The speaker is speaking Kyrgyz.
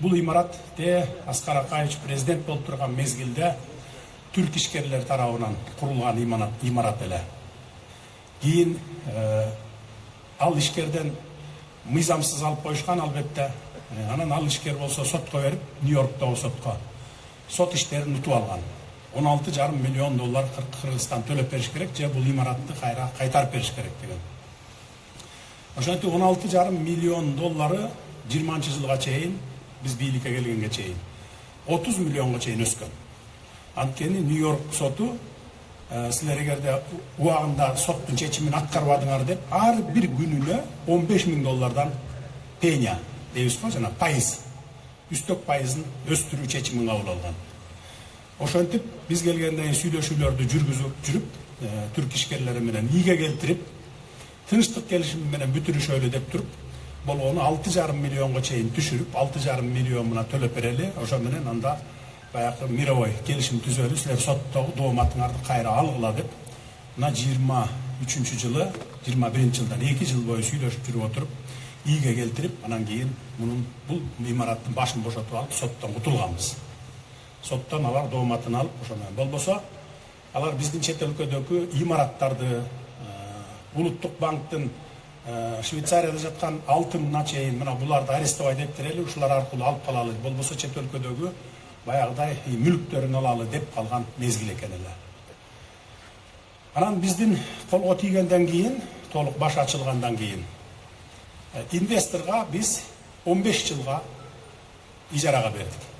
Бұл имарат Аскар Акаевич президент болып тұрған мезгілде түрк ишкерлер тарабынан құрылған имарат эле. Кейін ал ишкерден мыйзамсыз алып коюшкан албетте. Анан ал ишкер болсо сотко берип, Нью-Йорктогу сотко сот иштерин утуп алган. 16,5 миллион доллар Кыргызстан төлөп бериш керек, же бул имаратты кайтарып бериш керек деген. Ошентип 16,5 миллион доллары 20-жылга чейин биз бийликке келгенге чейин 30 миллионго чейин өскөн. Анткени Нью-Йорк соту силер эгерде убагында соттун чечимин аткарбадыңар деп, ар бир күнүнө 15 000 доллардан пеня дейбиз го, жана пайыз, үстөк пайызын өстүрүү чечимин кабыл алган. Ошентип биз келгенден сүйлөшүүлөрдү жүргүзүп жүрүп, түрк ишкерлери менен ийге келтирип, тынчтык келишими менен бүтүрүшөлү деп туруп, болгону 6,5 миллионго чейин түшүрүп, 6,5 миллион мына төлөп берели. Ошо менен анда баягы мировой келишим түзөлүп, силер соттогу дооматыңарды кайра алгыла деп, мына 23-жылы, 21-жылдан 2 жыл бою сүйлөшүп жүрүп отуруп, ийге келтирип, анан кийин бул имараттын башын бошотуп алып, соттон кутулганбыз. Соттон алар дооматын алып, ошо менен болбосо, алар биздин чет өлкөдөгү имараттарды, Улуттук банктын Швейцарияда жаткан алтынына чейин мына буларды арестовать эттерели, ушулар аркылуу алып калалы, болбосо чет өлкөдөгү баягыдай мүлктөрүн алалы деп калган мезгил экен эле. Анан биздин колго тийгенден кийин, толук баш ачылгандан кийин, инвесторго биз 15 жылга ижарага бердик.